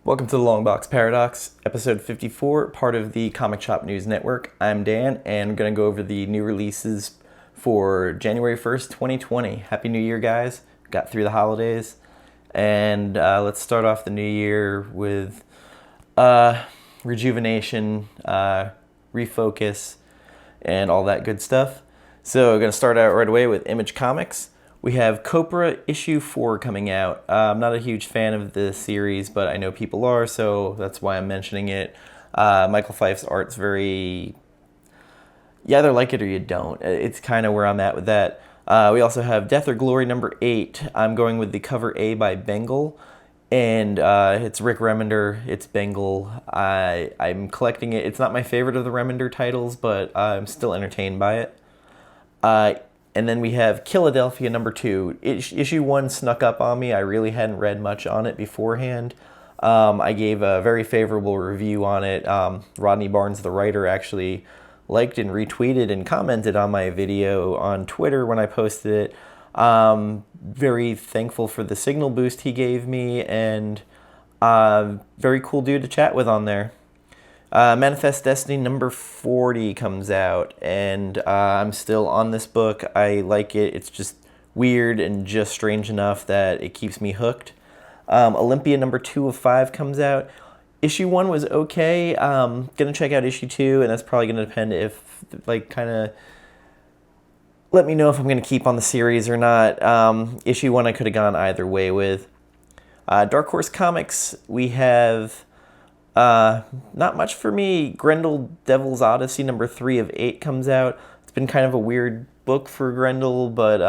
Welcome to the LongBox Paradox, episode 54, part of the Comic Shop News Network. I'm Dan, and I'm going to go over the new releases for January 1st, 2020. Happy New Year, guys. Got through the holidays. And let's start off the new year with rejuvenation, refocus, and all that good stuff. So we're going to start out right away with Image Comics. We have Copra issue 4 coming out. I'm not a huge fan of the series, but I know people are, so that's why I'm mentioning it. Michael Fife's art's very... You either like it or you don't. It's kind of where I'm at with that. We also have Death or Glory number 8. I'm going with the cover A by Bengal. And it's Rick Remender. It's Bengal. I'm collecting it. It's not my favorite of the Remender titles, but I'm still entertained by it. And then we have Adelphia number 2. Issue 1 snuck up on me. I really hadn't read much on it beforehand. I gave a very favorable review on it. Rodney Barnes, the writer, actually liked and retweeted and commented on my video on Twitter when I posted it. Very thankful for the signal boost he gave me, and very cool dude to chat with on there. Manifest Destiny number 40 comes out, and I'm still on this book. I like it. It's just weird and just strange enough that it keeps me hooked. Olympian number 2 of 5 comes out. Issue 1 was okay. Gonna check out issue 2, and that's probably gonna depend if, let me know if I'm gonna keep on the series or not. Issue 1 I could have gone either way with. Dark Horse Comics, we have... not much for me. Grendel Devil's Odyssey number 3 of 8 comes out. It's been kind of a weird book for Grendel, but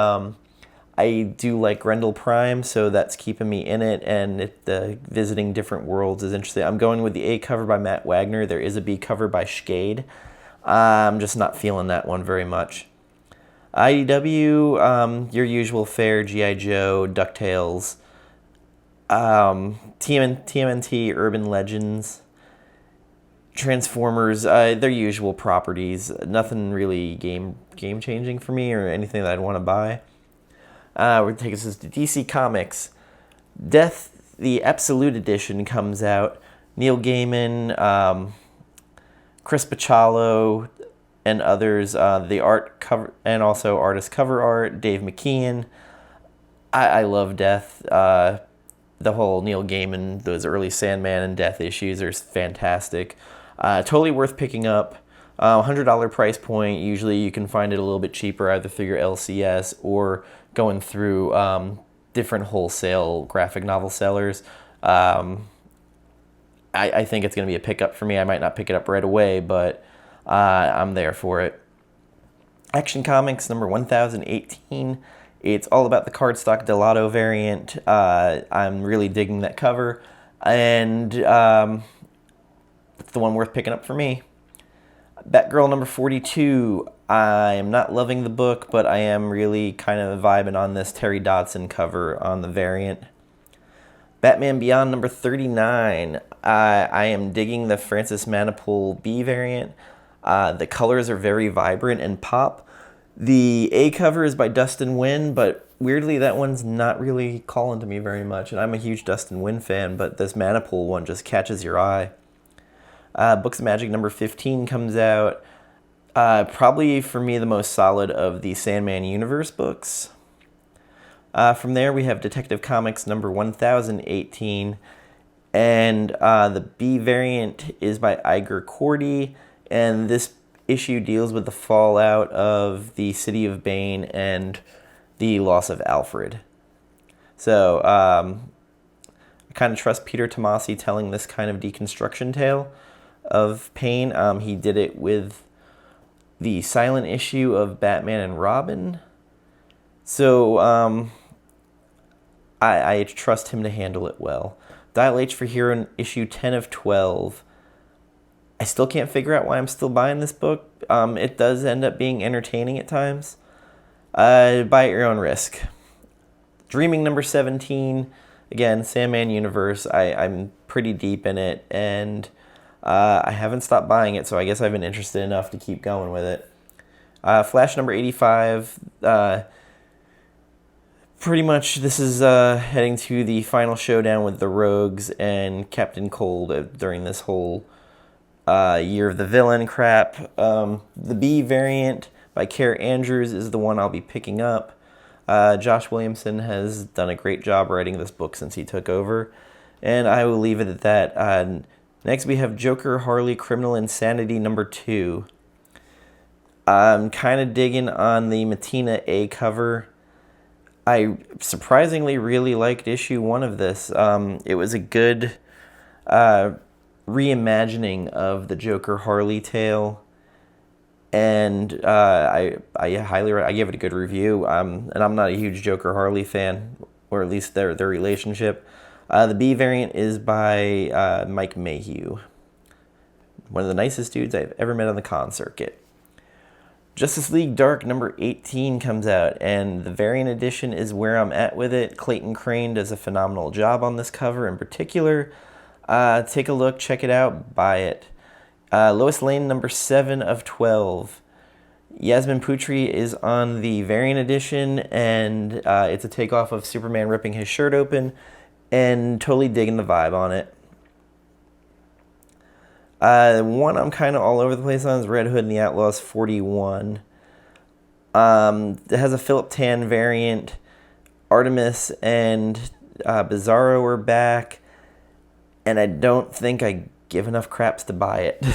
I do like Grendel Prime, so that's keeping me in it, and the visiting different worlds is interesting. I'm going with the A cover by Matt Wagner. There is a B cover by Schade. I'm just not feeling that one very much. IDW, your usual fare, G.I. Joe, DuckTales, TMNT, Urban Legends, Transformers, their usual properties. Nothing really game changing for me or anything that I'd want to buy. We're going to take us to DC Comics. Death, the Absolute Edition, comes out. Neil Gaiman, Chris Bachalo, and others. The art cover, and also artist cover art, Dave McKean. I love Death. The whole Neil Gaiman, those early Sandman and Death issues are fantastic. Totally worth picking up. $100 price point. Usually you can find it a little bit cheaper either through your LCS or going through different wholesale graphic novel sellers. I think it's going to be a pickup for me. I might not pick it up right away, but I'm there for it. Action Comics number 1018. It's all about the cardstock Delato variant. I'm really digging that cover, and it's the one worth picking up for me. Batgirl number 42. I am not loving the book, but I am really kind of vibing on this Terry Dodson cover on the variant. Batman Beyond number 39. I am digging the Francis Manapul B variant. The colors are very vibrant and pop. The A cover is by Dustin Nguyen, but weirdly that one's not really calling to me very much, and I'm a huge Dustin Nguyen fan, but this Manapul one just catches your eye. Books of Magic number 15 comes out. Probably for me the most solid of the Sandman universe books. From there we have Detective Comics number 1018, and the B variant is by Iger Cordy, and this issue deals with the fallout of the city of Bane and the loss of Alfred. So I kind of trust Peter Tomasi telling this kind of deconstruction tale of pain. He did it with the silent issue of Batman and Robin. So I trust him to handle it well. Dial H for Hero in issue 10 of 12. I still can't figure out why I'm still buying this book. It does end up being entertaining at times. Buy at your own risk. Dreaming number 17. Again, Sandman universe. I'm pretty deep in it, and I haven't stopped buying it, so I guess I've been interested enough to keep going with it. Flash number 85. pretty much this is heading to the final showdown with the Rogues and Captain Cold during this whole Year of the Villain crap. The B variant by Kara Andrews is the one I'll be picking up. Josh Williamson has done a great job writing this book since he took over, and I will leave it at that. Next we have Joker Harley Criminal Insanity #2. I'm kind of digging on the Matina A cover. I surprisingly really liked issue 1 of this. It was a good reimagining of the Joker Harley tale, and I give it a good review. And I'm not a huge Joker Harley fan, or at least their relationship. The B variant is by Mike Mayhew, one of the nicest dudes I've ever met on the con circuit. Justice League Dark #18 comes out, and the variant edition is where I'm at with it. Clayton Crane does a phenomenal job on this cover in particular. Take a look, check it out, buy it. Lois Lane #7 of 12. Yasmin Putri is on the variant edition, and it's a takeoff of Superman ripping his shirt open, and totally digging the vibe on it. One I'm kind of all over the place on is Red Hood and the Outlaws 41. It has a Philip Tan variant. Artemis and Bizarro are back, and I don't think I give enough craps to buy it.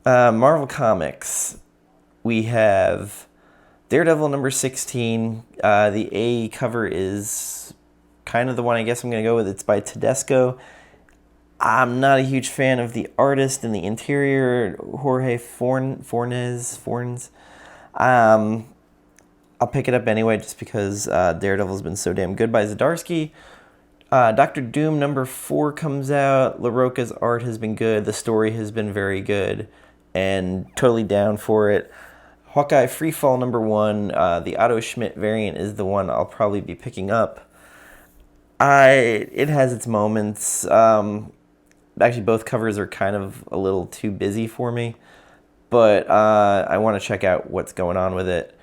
Marvel Comics, we have Daredevil #16. The A cover is kind of the one I guess I'm going to go with. It's by Tedesco. I'm not a huge fan of the artist and the interior, Jorge Fornes. I'll pick it up anyway just because Daredevil's been so damn good by Zdarsky. Doctor Doom #4 comes out. LaRocca's art has been good. The story has been very good, and totally down for it. Hawkeye Freefall #1. The Otto Schmidt variant is the one I'll probably be picking up. It has its moments. Actually, both covers are kind of a little too busy for me, but I want to check out what's going on with it.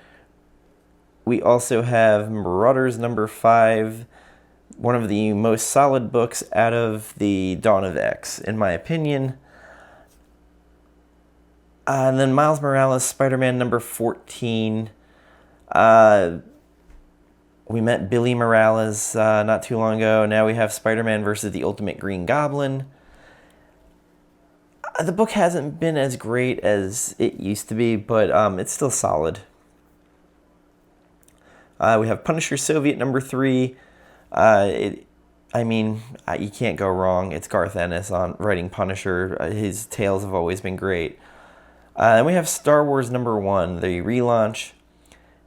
We also have Marauders #5, one of the most solid books out of the Dawn of X, in my opinion. And then Miles Morales, Spider-Man #14. We met Billy Morales not too long ago. Now we have Spider-Man versus the Ultimate Green Goblin. The book hasn't been as great as it used to be, but it's still solid. We have Punisher Soviet #3. You can't go wrong. It's Garth Ennis on writing Punisher. His tales have always been great. Then we have Star Wars #1, the relaunch.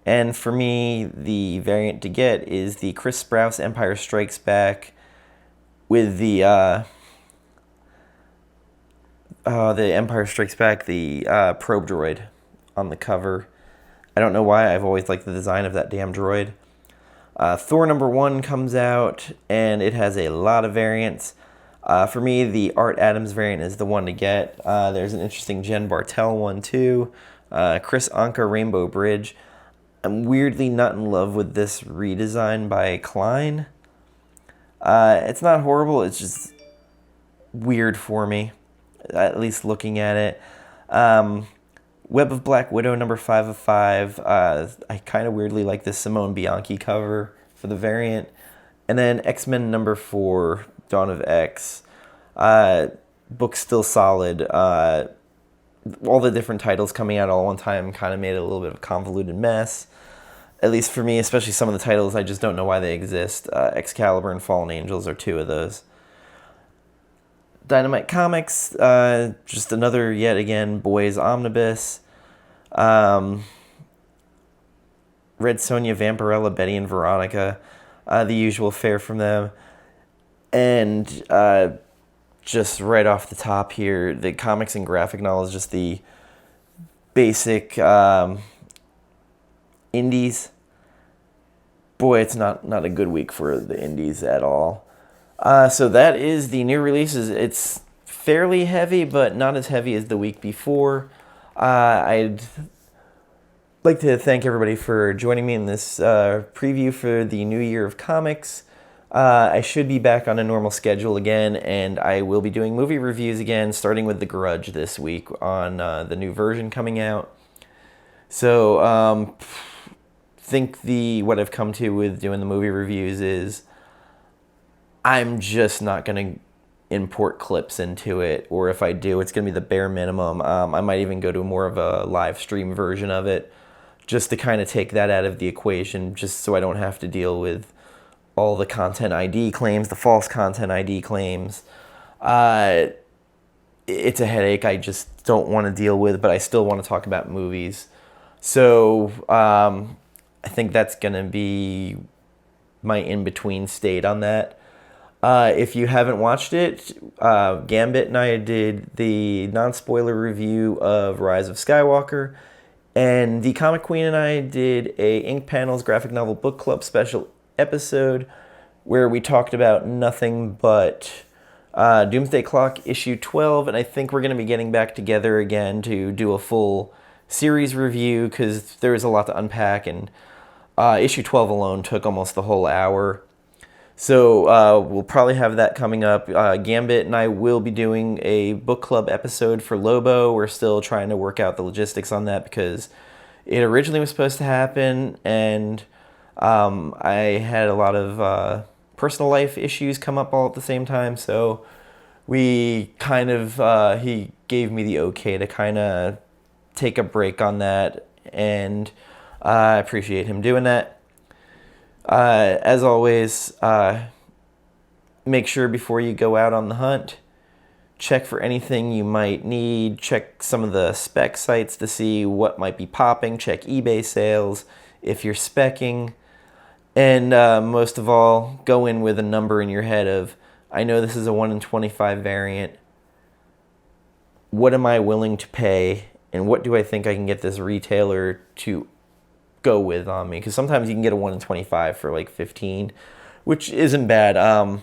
And for me, the variant to get is the Chris Sprouse Empire Strikes Back with the Empire Strikes Back, the probe droid on the cover. I don't know why, I've always liked the design of that damn droid. Thor #1 comes out, and it has a lot of variants. For me, the Art Adams variant is the one to get. There's an interesting Jen Bartel one too. Chris Anka Rainbow Bridge. I'm weirdly not in love with this redesign by Klein. It's not horrible, it's just weird for me, at least looking at it. Web of Black Widow #5 of 5. I kind of weirdly like this Simone Bianchi cover for the variant. And then X-Men #4, Dawn of X. Book's still solid. All the different titles coming out all one time kind of made it a little bit of a convoluted mess. At least for me, especially some of the titles, I just don't know why they exist. Excalibur and Fallen Angels are 2 of those. Dynamite Comics, just another, yet again, boys omnibus. Red Sonja, Vampirella, Betty and Veronica, the usual fare from them. And just right off the top here, the comics and graphic novel is just the basic indies. Boy, it's not a good week for the indies at all. So that is the new releases. It's fairly heavy, but not as heavy as the week before. I'd like to thank everybody for joining me in this preview for the new year of comics. I should be back on a normal schedule again, and I will be doing movie reviews again, starting with The Grudge this week on the new version coming out. So, think what I've come to with doing the movie reviews is I'm just not going to import clips into it, or if I do, it's going to be the bare minimum. I might even go to more of a live stream version of it, just to kind of take that out of the equation, just so I don't have to deal with all the content ID claims, the false content ID claims. It's a headache I just don't want to deal with, but I still want to talk about movies. So I think that's going to be my in-between state on that. If you haven't watched it, Gambit and I did the non-spoiler review of Rise of Skywalker, and the Comic Queen and I did a Ink Panels graphic novel book club special episode where we talked about nothing but Doomsday Clock issue 12, and I think we're going to be getting back together again to do a full series review because there was a lot to unpack, and issue 12 alone took almost the whole hour. So we'll probably have that coming up. Gambit and I will be doing a book club episode for Lobo. We're still trying to work out the logistics on that because it originally was supposed to happen, and I had a lot of personal life issues come up all at the same time. So we kind of, he gave me the okay to kind of take a break on that, and I appreciate him doing that. As always, make sure before you go out on the hunt, check for anything you might need. Check some of the spec sites to see what might be popping. Check eBay sales if you're speccing. And most of all, go in with a number in your head of, I know this is a 1 in 25 variant. What am I willing to pay? And what do I think I can get this retailer to go with on me? Because sometimes you can get a 1 in 25 for like 15, which isn't bad.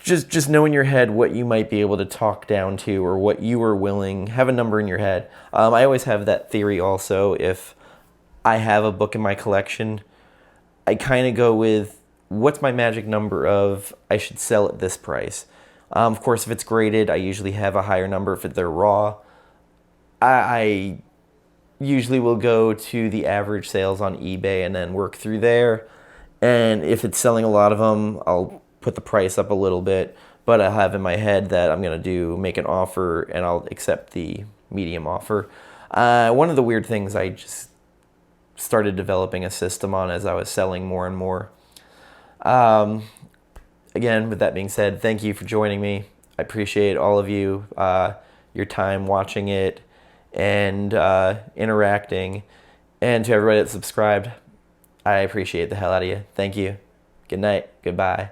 Just know in your head what you might be able to talk down to, or what you are willing. Have a number in your head. I always have that theory also. If I have a book in my collection, I kind of go with, what's my magic number of I should sell at this price? Of course, if it's graded, I usually have a higher number if they're raw. I usually will go to the average sales on eBay and then work through there. And if it's selling a lot of them, I'll put the price up a little bit. But I have in my head that I'm going to make an offer, and I'll accept the medium offer. One of the weird things I just started developing a system on as I was selling more and more. Again, with that being said, thank you for joining me. I appreciate all of you, your time watching it and interacting. And to everybody that subscribed, I appreciate the hell out of you. Thank you. Good night. Goodbye.